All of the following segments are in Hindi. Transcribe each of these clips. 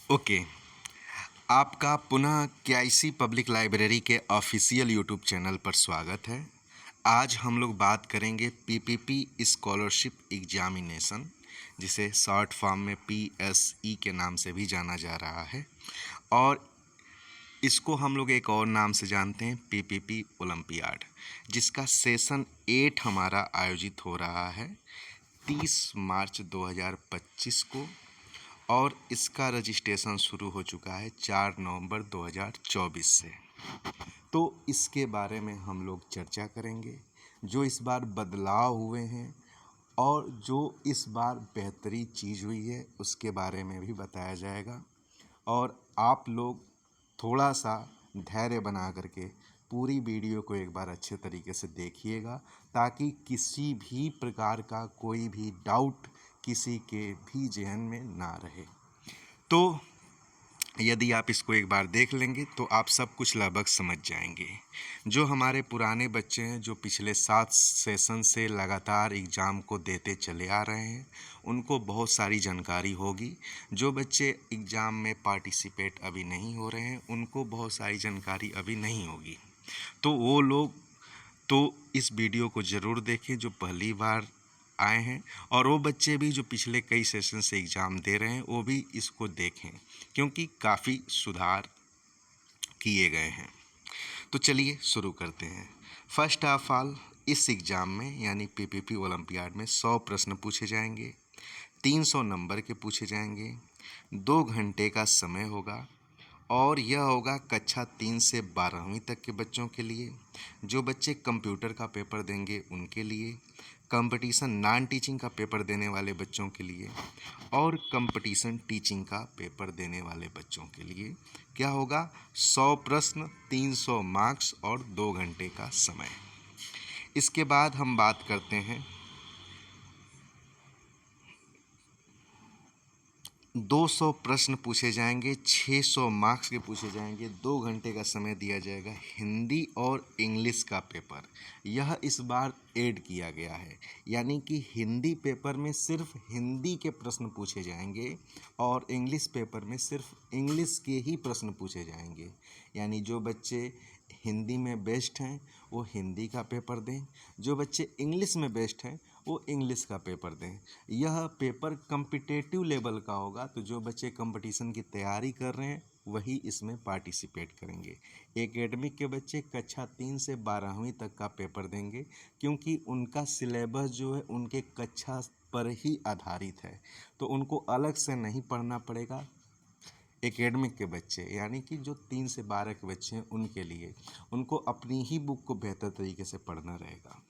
ओके। आपका पुनः केआईसी पब्लिक लाइब्रेरी के ऑफिशियल यूट्यूब चैनल पर स्वागत है। आज हम लोग बात करेंगे पीपीपी स्कॉलरशिप एग्जामिनेशन, जिसे शॉर्ट फॉर्म में पीएसई के नाम से भी जाना जा रहा है, और इसको हम लोग एक और नाम से जानते हैं पीपीपी ओलंपियाड, जिसका सेशन 8 हमारा आयोजित हो रहा है 30 मार्च 2025 को, और इसका रजिस्ट्रेशन शुरू हो चुका है 4 नवंबर 2024 से। तो इसके बारे में हम लोग चर्चा करेंगे, जो इस बार बदलाव हुए हैं और जो इस बार बेहतरीन चीज़ हुई है उसके बारे में भी बताया जाएगा। और आप लोग थोड़ा सा धैर्य बना करके पूरी वीडियो को एक बार अच्छे तरीके से देखिएगा, ताकि किसी भी प्रकार का कोई भी डाउट किसी के भी जहन में ना रहे। तो यदि आप इसको एक बार देख लेंगे तो आप सब कुछ लगभग समझ जाएंगे। जो हमारे पुराने बच्चे हैं, जो पिछले 7 सेशन से लगातार एग्ज़ाम को देते चले आ रहे हैं, उनको बहुत सारी जानकारी होगी। जो बच्चे एग्ज़ाम में पार्टिसिपेट अभी नहीं हो रहे हैं, उनको बहुत सारी जानकारी अभी नहीं होगी। तो वो लोग तो इस वीडियो को ज़रूर देखें जो पहली बार आए हैं, और वो बच्चे भी जो पिछले कई सेशन से एग्ज़ाम दे रहे हैं वो भी इसको देखें, क्योंकि काफ़ी सुधार किए गए हैं। तो चलिए शुरू करते हैं। फर्स्ट ऑफ ऑल, इस एग्ज़ाम में यानी पीपीपी ओलंपियाड में 100 प्रश्न पूछे जाएंगे, 300 नंबर के पूछे जाएंगे, 2 घंटे का समय होगा, और यह होगा कक्षा 3 से 12वीं तक के बच्चों के लिए। जो बच्चे कंप्यूटर का पेपर देंगे उनके लिए, कंपटीशन नॉन टीचिंग का पेपर देने वाले बच्चों के लिए, और कंपटीशन टीचिंग का पेपर देने वाले बच्चों के लिए क्या होगा, 100 प्रश्न, 300 मार्क्स और 2 घंटे का समय। इसके बाद हम बात करते हैं 200 प्रश्न पूछे जाएंगे, 600 मार्क्स के पूछे जाएंगे, 2 घंटे का समय दिया जाएगा। हिंदी और इंग्लिश का पेपर यह इस बार ऐड किया गया है, यानी कि हिंदी पेपर में सिर्फ हिंदी के प्रश्न पूछे जाएंगे और इंग्लिश पेपर में सिर्फ इंग्लिश के ही प्रश्न पूछे जाएंगे। यानी जो बच्चे हिंदी में बेस्ट हैं वो हिंदी का पेपर दें, जो बच्चे इंग्लिश में बेस्ट हैं वो इंग्लिश का पेपर दें। यह पेपर कम्पिटेटिव लेवल का होगा, तो जो बच्चे कंपटीशन की तैयारी कर रहे हैं वही इसमें पार्टिसिपेट करेंगे। एकेडमिक के बच्चे कक्षा 3 से 12वीं तक का पेपर देंगे, क्योंकि उनका सिलेबस जो है उनके कक्षा पर ही आधारित है, तो उनको अलग से नहीं पढ़ना पड़ेगा। एकेडमिक के बच्चे यानी कि जो 3 से 12 के बच्चे हैं उनके लिए उनको अपनी ही बुक को बेहतर तरीके से पढ़ना रहेगा।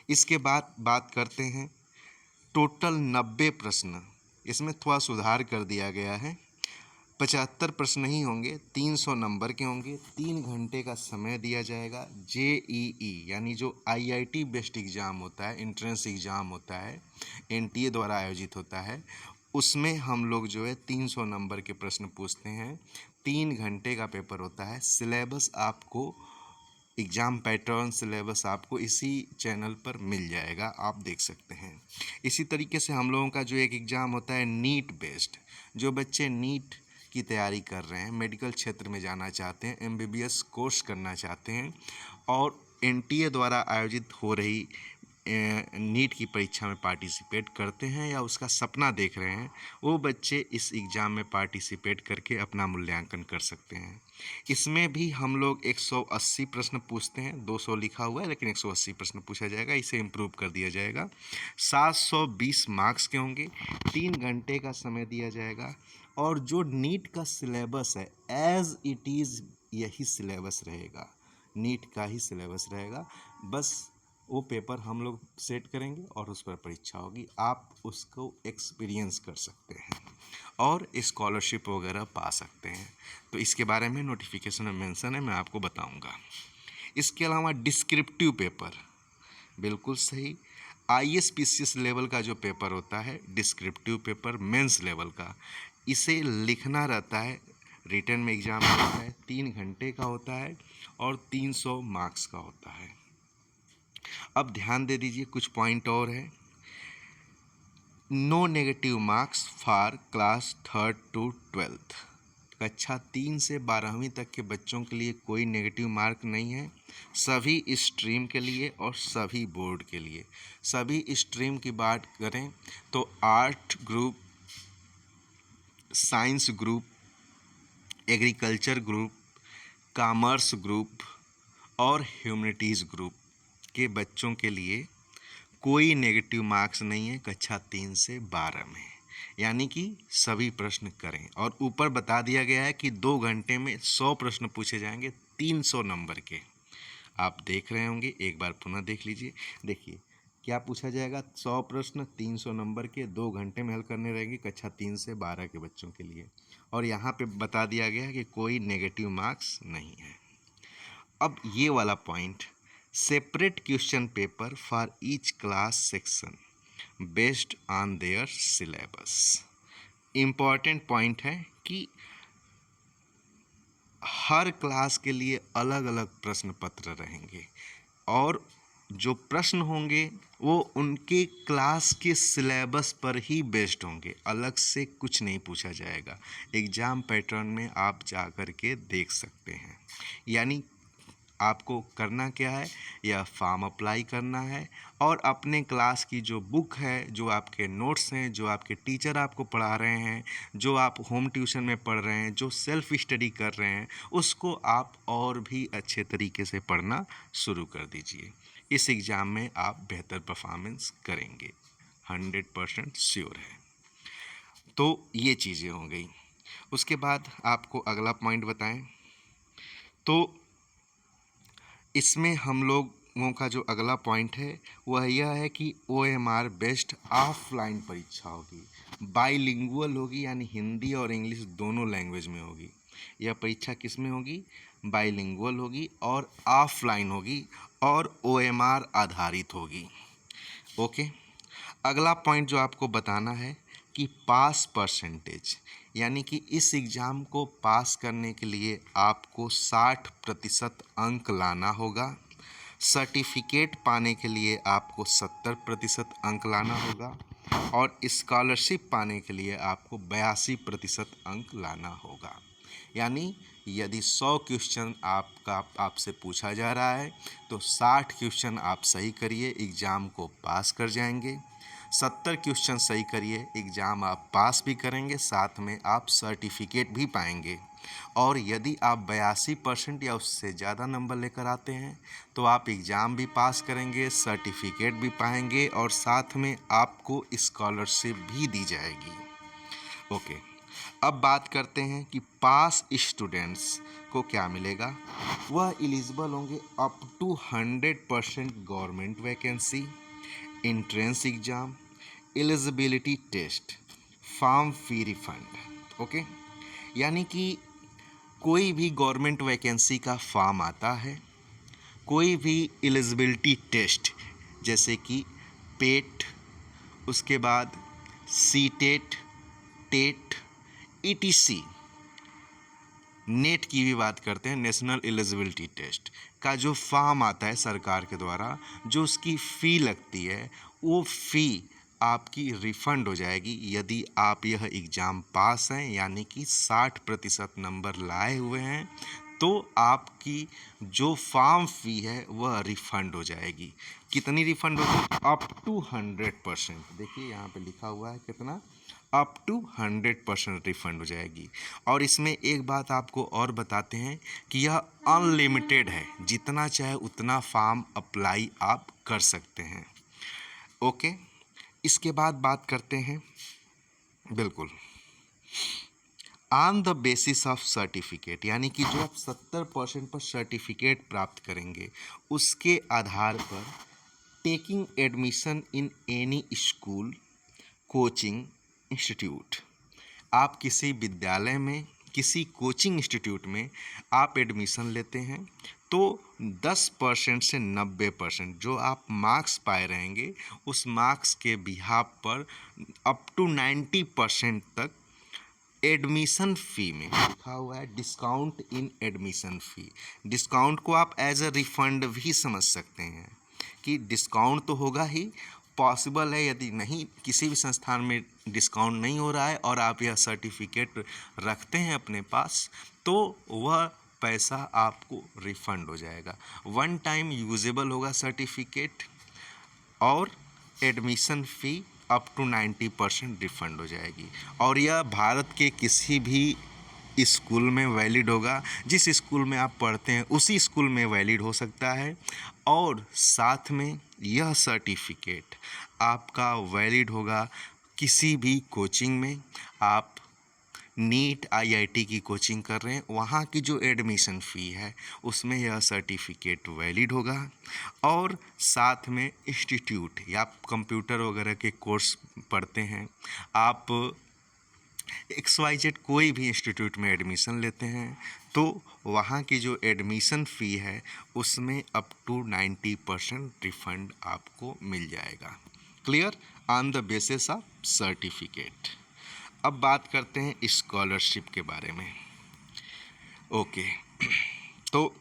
इसके बाद बात करते हैं टोटल 90 प्रश्न, इसमें थोड़ा सुधार कर दिया गया है। 75 प्रश्न नहीं होंगे, 300 नंबर के होंगे, 3 घंटे का समय दिया जाएगा। जेईई यानी जो आईआईटी बेस्ड एग्ज़ाम होता है, इंट्रेंस एग्ज़ाम होता है, एनटीए द्वारा आयोजित होता है, उसमें हम लोग जो है 300 नंबर के प्रश्न पूछते हैं। 3 घंटे का पेपर होता है। सिलेबस आपको, एग्ज़ाम पैटर्न सिलेबस आपको इसी चैनल पर मिल जाएगा, आप देख सकते हैं। इसी तरीके से हम लोगों का जो एक एग्ज़ाम होता है नीट बेस्ड, जो बच्चे नीट की तैयारी कर रहे हैं, मेडिकल क्षेत्र में जाना चाहते हैं, एमबीबीएस कोर्स करना चाहते हैं और एनटीए द्वारा आयोजित हो रही नीट की परीक्षा में पार्टिसिपेट करते हैं या उसका सपना देख रहे हैं, वो बच्चे इस एग्ज़ाम में पार्टिसिपेट करके अपना मूल्यांकन कर सकते हैं। इसमें भी हम लोग 180 प्रश्न पूछते हैं, 200 लिखा हुआ है लेकिन 180 प्रश्न पूछा जाएगा, इसे इम्प्रूव कर दिया जाएगा। 720 मार्क्स के होंगे, 3 घंटे का समय दिया जाएगा, और जो नीट का सिलेबस है एज इट इज़ यही सिलेबस रहेगा, नीट का ही सिलेबस रहेगा। बस वो पेपर हम लोग सेट करेंगे और उस पर परीक्षा होगी, आप उसको एक्सपीरियंस कर सकते हैं और स्कॉलरशिप वगैरह पा सकते हैं। तो इसके बारे में नोटिफिकेशन में मेंशन है, मैं आपको बताऊंगा। इसके अलावा डिस्क्रिप्टिव पेपर, बिल्कुल सही, आईएसपीसीएस लेवल का जो पेपर होता है डिस्क्रिप्टिव पेपर मेंस लेवल का, इसे लिखना रहता है, रिटन में एग्ज़ाम होता है, 3 घंटे का होता है और 300 मार्क्स का होता है। अब ध्यान दे दीजिए, कुछ पॉइंट और है। No negative marks for class 3rd to 12th। कक्षा 3 से 12वीं तक के बच्चों के लिए कोई नेगेटिव मार्क नहीं है, सभी स्ट्रीम के लिए और सभी बोर्ड के लिए। सभी स्ट्रीम की बात करें तो art group, science group, agriculture group, commerce group और ह्यूमैनिटीज़ ग्रुप के बच्चों के लिए कोई नेगेटिव मार्क्स नहीं है कक्षा 3 से 12 में, यानी कि सभी प्रश्न करें। और ऊपर बता दिया गया है कि 2 घंटे में 100 प्रश्न पूछे जाएंगे 300 नंबर के। आप देख रहे होंगे, एक बार पुनः देख लीजिए। देखिए क्या पूछा जाएगा, 100 प्रश्न 300 नंबर के 2 घंटे में हल करने रहेंगे कक्षा 3 से 12 के बच्चों के लिए। और यहाँ पे बता दिया गया है कि कोई नेगेटिव मार्क्स नहीं है। अब ये वाला point, separate question paper for each class section based on their syllabus. Important point है कि हर क्लास के लिए अलग अलग प्रश्न पत्र रहेंगे और जो प्रश्न होंगे वो उनके क्लास के सिलेबस पर ही बेस्ड होंगे, अलग से कुछ नहीं पूछा जाएगा। एग्ज़ाम पैटर्न में आप जा कर के देख सकते हैं। यानी आपको करना क्या है, यह फॉर्म अप्लाई करना है और अपने क्लास की जो बुक है, जो आपके नोट्स हैं, जो आपके टीचर आपको पढ़ा रहे हैं, जो आप होम ट्यूशन में पढ़ रहे हैं, जो सेल्फ स्टडी कर रहे हैं, उसको आप और भी अच्छे तरीके से पढ़ना शुरू कर दीजिए। इस एग्ज़ाम में आप बेहतर परफॉर्मेंस करेंगे, 100% श्योर है। तो ये चीज़ें हो गई। उसके बाद आपको अगला पॉइंट बताएं तो इसमें हम लोगों का जो अगला पॉइंट है वह यह है कि OMR बेस्ड ऑफलाइन परीक्षा होगी, बाईलिंगुअल होगी, यानी हिंदी और इंग्लिश दोनों लैंग्वेज में होगी। यह परीक्षा किस में होगी, बाईलिंगुअल होगी और ऑफलाइन होगी और OMR आधारित होगी। ओके, अगला पॉइंट जो आपको बताना है कि पास परसेंटेज, यानी कि इस एग्ज़ाम को पास करने के लिए आपको 60% अंक लाना होगा। सर्टिफिकेट पाने के लिए आपको 70% अंक लाना होगा और स्कॉलरशिप पाने के लिए आपको 82% अंक लाना होगा। यानी यदि 100 क्वेश्चन आपसे पूछा जा रहा है तो 60 क्वेश्चन आप सही करिए, एग्ज़ाम को पास कर जाएंगे। 70 क्वेश्चन सही करिए, एग्ज़ाम आप पास भी करेंगे, साथ में आप सर्टिफिकेट भी पाएंगे। और यदि आप 82% या उससे ज़्यादा नंबर लेकर आते हैं तो आप एग्ज़ाम भी पास करेंगे, सर्टिफिकेट भी पाएंगे और साथ में आपको स्कॉलरशिप भी दी जाएगी। ओके, अब बात करते हैं कि पास स्टूडेंट्स को क्या मिलेगा। वह एलिजिबल होंगे up to 100% government vacancy, entrance exam, eligibility test, form fee refund. Okay, यानी कि कोई भी गवर्नमेंट वैकेंसी का फॉर्म आता है, कोई भी एलिजिबिलिटी टेस्ट जैसे कि पेट, उसके बाद सीटेट, टेट, ETC, नेट की भी बात करते हैं, नेशनल एलिजिबिलिटी टेस्ट का जो फॉर्म आता है सरकार के द्वारा, जो उसकी फ़ी लगती है, वो फ़ी आपकी रिफ़ंड हो जाएगी यदि आप यह एग्ज़ाम पास हैं, यानी कि 60% नंबर लाए हुए हैं तो आपकी जो फॉर्म फ़ी है वह रिफ़ंड हो जाएगी। कितनी रिफ़ंड होगी, अप टू 100%। देखिए यहाँ पे लिखा हुआ है कितना, अप टू 100% रिफ़ंड हो जाएगी। और इसमें एक बात आपको और बताते हैं कि यह अनलिमिटेड है, जितना चाहे उतना फॉर्म अप्लाई आप कर सकते हैं। ओके, इसके बाद बात करते हैं, बिल्कुल, on the basis of certificate, यानी कि जो आप 70% पर सर्टिफिकेट प्राप्त करेंगे उसके आधार पर taking admission in any school, coaching institute, आप किसी विद्यालय में, किसी कोचिंग इंस्टीट्यूट में आप एडमिशन लेते हैं तो 10% से 90% जो आप मार्क्स पाए रहेंगे उस मार्क्स के बिहाफ पर अप टू 90% तक एडमिशन फ़ी में लिखा हुआ है discount in admission fee. Discount को आप एज अ रिफ़ंड भी समझ सकते हैं कि डिस्काउंट तो होगा ही, पॉसिबल है, यदि नहीं किसी भी संस्थान में डिस्काउंट नहीं हो रहा है और आप यह सर्टिफिकेट रखते हैं अपने पास, तो वह पैसा आपको रिफंड हो जाएगा। वन टाइम यूजेबल होगा सर्टिफिकेट और admission fee up to 90% refund हो जाएगी। और यह भारत के किसी भी स्कूल में वैलिड होगा। जिस स्कूल में आप पढ़ते हैं उसी स्कूल में वैलिड हो सकता है। और साथ में यह सर्टिफिकेट आपका वैलिड होगा किसी भी कोचिंग में। आप नीट आईआईटी की कोचिंग कर रहे हैं, वहाँ की जो एडमिशन फ़ी है उसमें यह सर्टिफिकेट वैलिड होगा। और साथ में इंस्टीट्यूट या आप कंप्यूटर वगैरह के कोर्स पढ़ते हैं, आप XYZ कोई भी इंस्टीट्यूट में एडमिशन लेते हैं, तो वहाँ की जो एडमिशन फ़ी है उसमें अप टू 90% रिफंड आपको मिल जाएगा। Clear? On the basis of certificate. अब बात करते हैं स्कॉलरशिप के बारे में। ओके, तो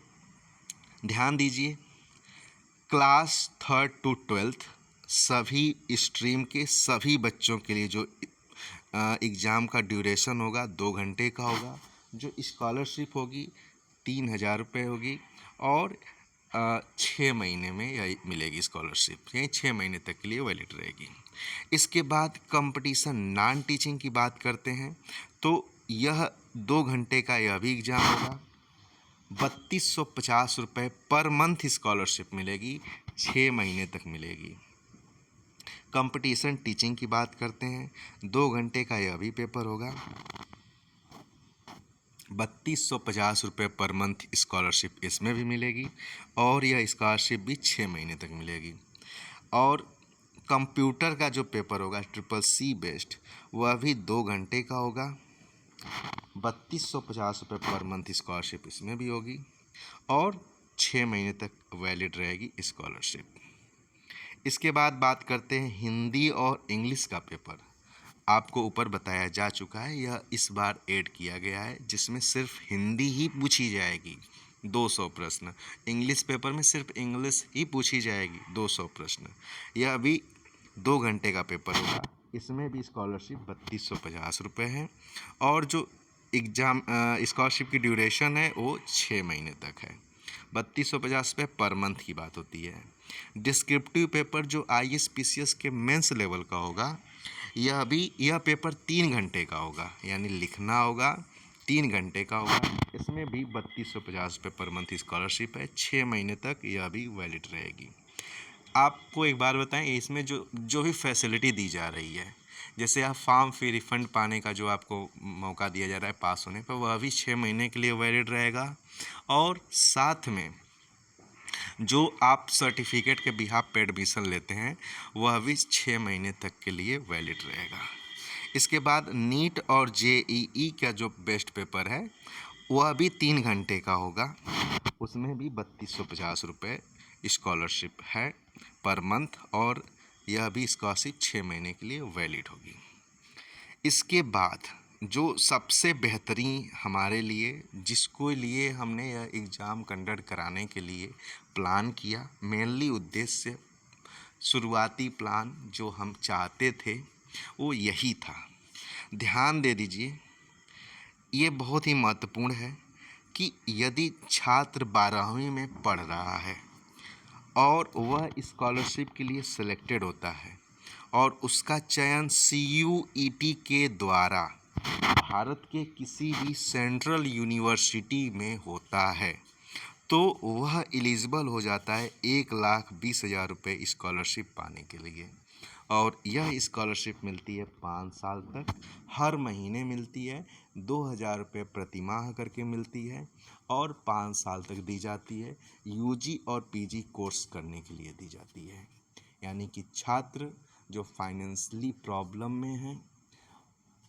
ध्यान दीजिए, क्लास 3rd to 12th सभी स्ट्रीम के सभी बच्चों के लिए जो एग्ज़ाम का ड्यूरेशन होगा 2 घंटे का होगा। जो स्कॉलरशिप होगी 3,000 रुपये होगी और 6 महीने में यही मिलेगी स्कॉलरशिप, यानी 6 महीने तक के लिए वैलिड रहेगी। इसके बाद कंपटीशन नॉन टीचिंग की बात करते हैं, तो यह 2 घंटे का यह भी एग्ज़ाम होगा। 3250 रुपये पर मंथ स्कॉलरशिप मिलेगी, 6 महीने तक मिलेगी। कंपटीशन टीचिंग की बात करते हैं, 2 घंटे का यह भी पेपर होगा। 3250 रुपये पर मंथ स्कॉलरशिप इसमें भी मिलेगी और यह स्कॉलरशिप भी 6 महीने तक मिलेगी। और कंप्यूटर का जो पेपर होगा CCC बेस्ड, वह भी 2 घंटे का होगा। 3250 रुपये पर मंथ स्कॉलरशिप इसमें भी होगी और 6 महीने तक वैलिड रहेगी स्कॉलरशिप। इसके बाद बात करते हैं हिंदी और इंग्लिश का पेपर। आपको ऊपर बताया जा चुका है, यह इस बार ऐड किया गया है, जिसमें सिर्फ हिंदी ही पूछी जाएगी 200 प्रश्न। इंग्लिश पेपर में सिर्फ इंग्लिश ही पूछी जाएगी 200 प्रश्न। यह अभी 2 घंटे का पेपर होगा, इसमें भी स्कॉलरशिप 3250 रुपये है और जो एग्ज़ाम स्कॉलरशिप की ड्यूरेशन है वो 6 महीने तक है। 3250 रुपये पर मंथ की बात होती है। डिस्क्रिप्टिव पेपर जो ISPCS के मेंस लेवल का होगा, यह पेपर 3 घंटे का होगा, यानी लिखना होगा 3 घंटे का होगा। इसमें भी 3250 रुपये पर मंथ स्कॉलरशिप है, 6 महीने तक यह भी वैलिड रहेगी। आपको एक बार बताएं, इसमें जो भी फैसिलिटी दी जा रही है, जैसे आप फॉर्म फी रिफ़ंड पाने का जो आपको मौका दिया जा रहा है पास होने पर, वह भी 6 महीने के लिए वैलिड रहेगा। और साथ में जो आप सर्टिफिकेट के बिहाफ पे एडमिशन लेते हैं वह भी 6 महीने तक के लिए वैलिड रहेगा। इसके बाद नीट और JEE का जो बेस्ट पेपर है वह भी 3 घंटे का होगा, उसमें भी 3250 रुपये स्कॉलरशिप है पर मंथ और यह भी स्कॉलरशिप 6 महीने के लिए वैलिड होगी। इसके बाद जो सबसे बेहतरीन हमारे लिए, जिसको लिए हमने यह एग्ज़ाम कंडक्ट कराने के लिए प्लान किया, मेनली उद्देश्य शुरुआती प्लान जो हम चाहते थे वो यही था। ध्यान दे दीजिए, ये बहुत ही महत्वपूर्ण है कि यदि छात्र 12वीं में पढ़ रहा है और वह स्कॉलरशिप के लिए सिलेक्टेड होता है और उसका चयन CUET के द्वारा भारत के किसी भी सेंट्रल यूनिवर्सिटी में होता है, तो वह एलिजिबल हो जाता है 1,20,000 रुपये स्कॉलरशिप पाने के लिए। और यह स्कॉलरशिप मिलती है 5 साल तक, हर महीने मिलती है, 2,000 रुपये प्रति माह करके मिलती है और 5 साल तक दी जाती है। UG और PG कोर्स करने के लिए दी जाती है, यानी कि छात्र जो फाइनेंशियली प्रॉब्लम में हैं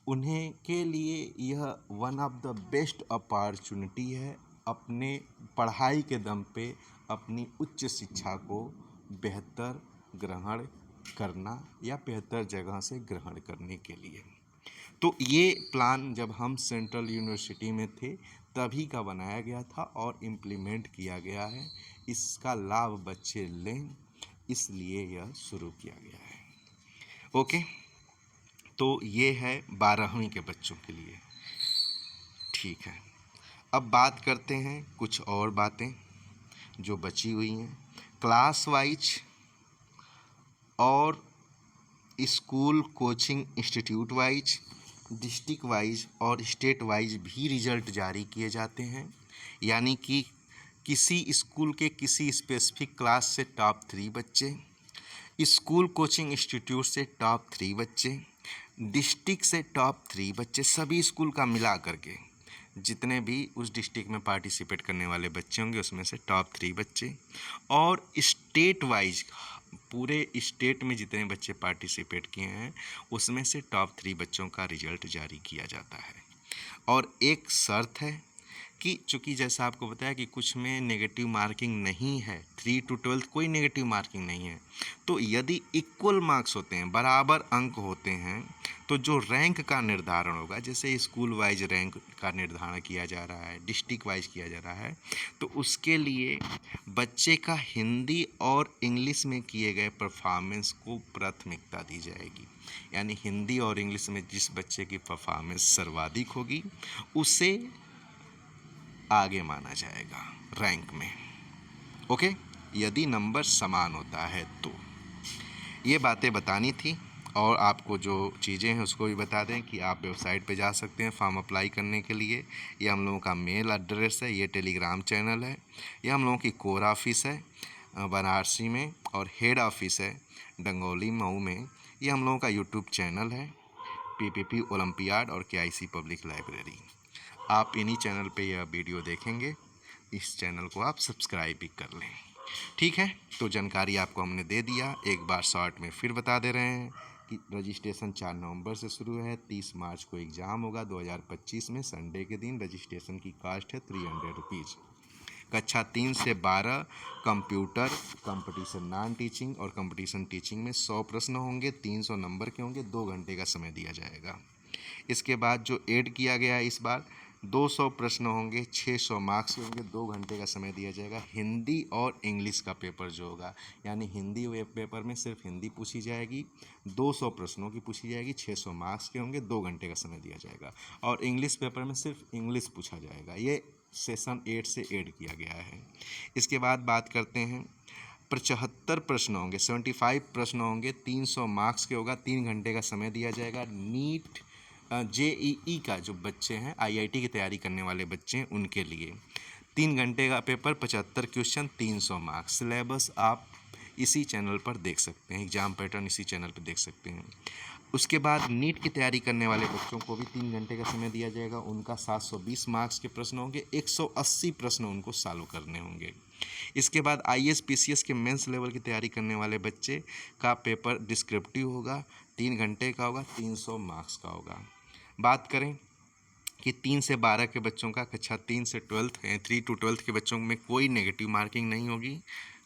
उन्हें के लिए यह one of the best opportunity है अपने पढ़ाई के दम पे अपनी उच्च शिक्षा को बेहतर ग्रहण करना या बेहतर जगह से ग्रहण करने के लिए। तो ये प्लान जब हम सेंट्रल यूनिवर्सिटी में थे तभी का बनाया गया था और इम्प्लीमेंट किया गया है। इसका लाभ बच्चे लें, इसलिए यह शुरू किया गया है। ओके, तो ये है 12वीं के बच्चों के लिए। ठीक है, अब बात करते हैं कुछ और बातें जो बची हुई हैं। क्लास वाइज और school coaching institute wise, district wise और स्टेट वाइज भी रिजल्ट जारी किए जाते हैं। यानी कि किसी स्कूल के किसी स्पेसिफिक क्लास से टॉप 3 बच्चे, स्कूल कोचिंग इंस्टीट्यूट से टॉप 3 बच्चे, डिस्ट्रिक्ट से टॉप 3 बच्चे, सभी स्कूल का मिला करके जितने भी उस डिस्ट्रिक्ट में पार्टिसिपेट करने वाले बच्चे होंगे उसमें से टॉप 3 बच्चे, और स्टेट वाइज पूरे स्टेट में जितने बच्चे पार्टिसिपेट किए हैं उसमें से टॉप 3 बच्चों का रिजल्ट जारी किया जाता है। और एक शर्त है कि चूँकि जैसा आपको बताया कि कुछ में नेगेटिव मार्किंग नहीं है, 3 to 12 कोई नेगेटिव मार्किंग नहीं है, तो यदि इक्वल मार्क्स होते हैं, बराबर अंक होते हैं, तो जो रैंक का निर्धारण होगा, जैसे स्कूल वाइज रैंक का निर्धारण किया जा रहा है, डिस्ट्रिक्ट वाइज किया जा रहा है, तो उसके लिए बच्चे का हिंदी और इंग्लिश में किए गए परफॉर्मेंस को प्राथमिकता दी जाएगी। यानी हिंदी और इंग्लिश में जिस बच्चे की परफॉर्मेंस सर्वाधिक होगी उसे आगे माना जाएगा रैंक में। ओके, यदि नंबर समान होता है तो ये बातें बतानी थी। और आपको जो चीज़ें हैं उसको भी बता दें कि आप वेबसाइट पे जा सकते हैं फॉर्म अप्लाई करने के लिए। ये हम लोगों का मेल एड्रेस है, ये टेलीग्राम चैनल है, ये हम लोगों की कोर ऑफिस है बनारसी में, और हेड ऑफिस है डंगोली मऊ में। ये हम लोगों का यूट्यूब चैनल है पीपीपी ओलंपियाड और केआईसी पब्लिक लाइब्रेरी। आप इन्हीं चैनल पे यह वीडियो देखेंगे, इस चैनल को आप सब्सक्राइब भी कर लें। ठीक है, तो जानकारी आपको हमने दे दिया। एक बार शॉर्ट में फिर बता दे रहे हैं कि रजिस्ट्रेशन 4 नवंबर से शुरू है, 30 मार्च को एग्ज़ाम होगा 2025 में, संडे के दिन। रजिस्ट्रेशन की कास्ट है 300 रुपीज़। कक्षा 3 से 12 कंप्यूटर, कंपटीशन नॉन टीचिंग और कंपटीशन टीचिंग में 100 प्रश्न होंगे, 300 नंबर के होंगे, 2 घंटे का समय दिया जाएगा। इसके बाद जो ऐड किया गया है इस बार 200 प्रश्न होंगे, 600 मार्क्स होंगे, 2 घंटे का समय दिया जाएगा। हिंदी और इंग्लिश का पेपर जो होगा, यानी हिंदी वेब पेपर में सिर्फ हिंदी पूछी जाएगी, 200 प्रश्नों की पूछी जाएगी, 600 मार्क्स के होंगे, 2 घंटे का समय दिया जाएगा। और इंग्लिश पेपर में सिर्फ इंग्लिश पूछा जाएगा। ये सेशन 8 से ऐड किया गया है। इसके बाद बात करते हैं 75 प्रश्न होंगे, 75 प्रश्न होंगे, 300 मार्क्स के होगा, 3 घंटे का समय दिया जाएगा। नीट जेईई का जो बच्चे हैं, आईआईटी की तैयारी करने वाले बच्चे हैं, उनके लिए 3 घंटे का पेपर, 75 क्वेश्चन, 300 मार्क्स। सिलेबस आप इसी चैनल पर देख सकते हैं, एग्ज़ाम पैटर्न इसी चैनल पर देख सकते हैं। उसके बाद नीट की तैयारी करने वाले बच्चों को भी 3 घंटे का समय दिया जाएगा। उनका 720 मार्क्स के प्रश्न होंगे, 180 प्रश्न उनको सॉल्व करने होंगे। इसके बाद आईएएस पीसीएस के मेंस लेवल की तैयारी करने वाले बच्चे का पेपर डिस्क्रिप्टिव होगा, 3 घंटे का होगा, 300 मार्क्स का होगा। बात करें कि 3 से 12 के बच्चों का, कक्षा 3 से 12 3 to 12 के बच्चों में कोई नेगेटिव मार्किंग नहीं होगी,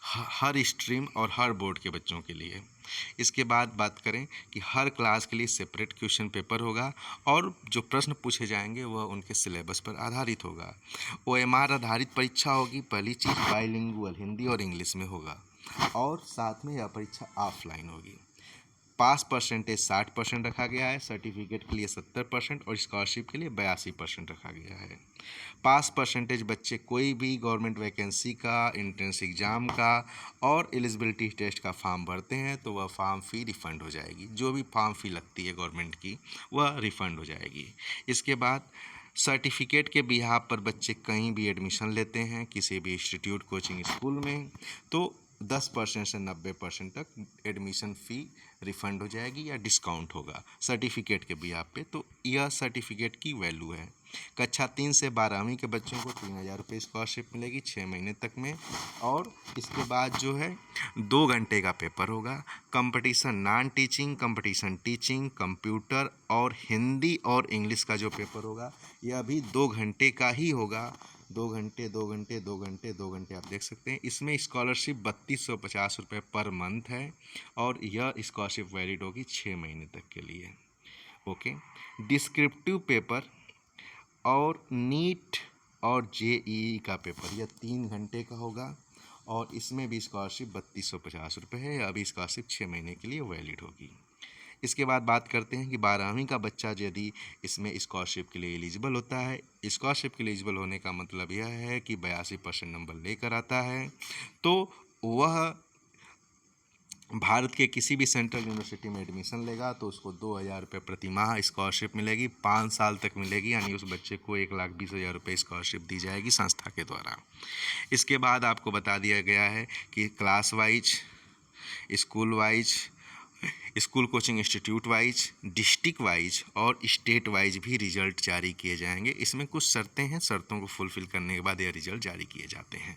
हर स्ट्रीम और हर बोर्ड के बच्चों के लिए। इसके बाद बात करें कि हर क्लास के लिए सेपरेट क्वेश्चन पेपर होगा, और जो प्रश्न पूछे जाएंगे वह उनके सिलेबस पर आधारित होगा। ओएमआर आधारित परीक्षा होगी। पहली चीज़ बाइलिंगुअल हिंदी और इंग्लिश में होगा, और साथ में यह परीक्षा ऑफलाइन होगी। पास परसेंटेज 60% रखा गया है, सर्टिफिकेट के लिए 70% और स्कॉलरशिप के लिए 82% रखा गया है। पास परसेंटेज बच्चे कोई भी गवर्नमेंट वैकेंसी का, एंट्रेंस एग्ज़ाम का और एलिजिबिलिटी टेस्ट का फॉर्म भरते हैं तो वह फॉर्म फ़ी रिफ़ंड हो जाएगी। जो भी फॉर्म फ़ी लगती है गवर्नमेंट की वह रिफ़ंड हो जाएगी। इसके बाद सर्टिफिकेट के बिहाफ पर बच्चे कहीं भी एडमिशन लेते हैं किसी भी इंस्टीट्यूट, कोचिंग स्कूल में, तो 10% से 90% तक एडमिशन फ़ी रिफ़ंड हो जाएगी या डिस्काउंट होगा सर्टिफिकेट के बिहाफ पे। तो यह सर्टिफिकेट की वैल्यू है। कक्षा 3 से 12वीं के बच्चों को 3000 रुपये स्कॉलरशिप मिलेगी 6 महीने तक में। और इसके बाद जो है 2 घंटे का पेपर होगा। Competition non teaching, competition teaching, computer और हिंदी और इंग्लिश का जो पेपर होगा यह भी 2 घंटे का ही होगा। 2 घंटे 2 घंटे 2 घंटे 2 घंटे आप देख सकते हैं। इसमें स्कॉलरशिप 3250 रुपये पर मंथ है, और यह स्कॉलरशिप वैलिड होगी 6 महीने तक के लिए। ओके, डिस्क्रिप्टिव पेपर और नीट और जेईई का पेपर यह 3 घंटे का होगा, और इसमें भी स्कॉलरशिप 3250 रुपये है। अभी स्कॉलरशिप 6 महीने के लिए वैलिड होगी। इसके बाद बात करते हैं कि 12वीं का बच्चा यदि इसमें स्कॉलरशिप के लिए एलिजिबल होता है। स्कॉलरशिप के लिए एलिजिबल होने का मतलब यह है कि 82% नंबर लेकर आता है तो वह भारत के किसी भी सेंट्रल यूनिवर्सिटी में एडमिशन लेगा तो उसको 2,000 रुपये प्रति माह स्कॉलरशिप मिलेगी, 5 साल तक मिलेगी, यानी उस बच्चे को 1,20,000 रुपये स्कॉलरशिप दी जाएगी संस्था के द्वारा। इसके बाद आपको बता दिया गया है कि class wise, school wise, school coaching institute wise, district wise और स्टेट वाइज भी रिजल्ट जारी किए जाएंगे। इसमें कुछ शर्तें हैं, शर्तों को फुलफिल करने के बाद यह रिजल्ट जारी किए जाते हैं।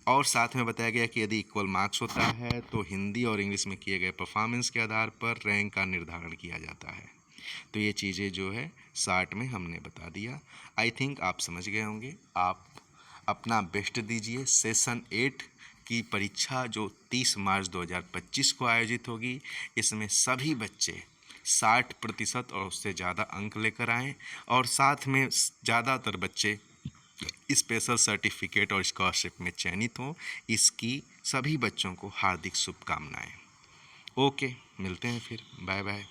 और साथ में बताया गया कि यदि इक्वल मार्क्स होता है तो हिंदी और इंग्लिश में किए गए परफॉर्मेंस के आधार पर रैंक का निर्धारण किया जाता है। तो ये चीज़ें जो है शार्ट में हमने बता दिया। आई थिंक आप समझ गए होंगे। आप अपना बेस्ट दीजिए। सेशन 8 की परीक्षा जो 30 मार्च 2025 को आयोजित होगी, इसमें सभी बच्चे 60% और उससे ज़्यादा अंक लेकर आएँ और साथ में ज़्यादातर बच्चे स्पेशल सर्टिफिकेट और स्कॉलरशिप में चयनित हों। इसकी सभी बच्चों को हार्दिक शुभकामनाएं। ओके, मिलते हैं फिर। Bye bye.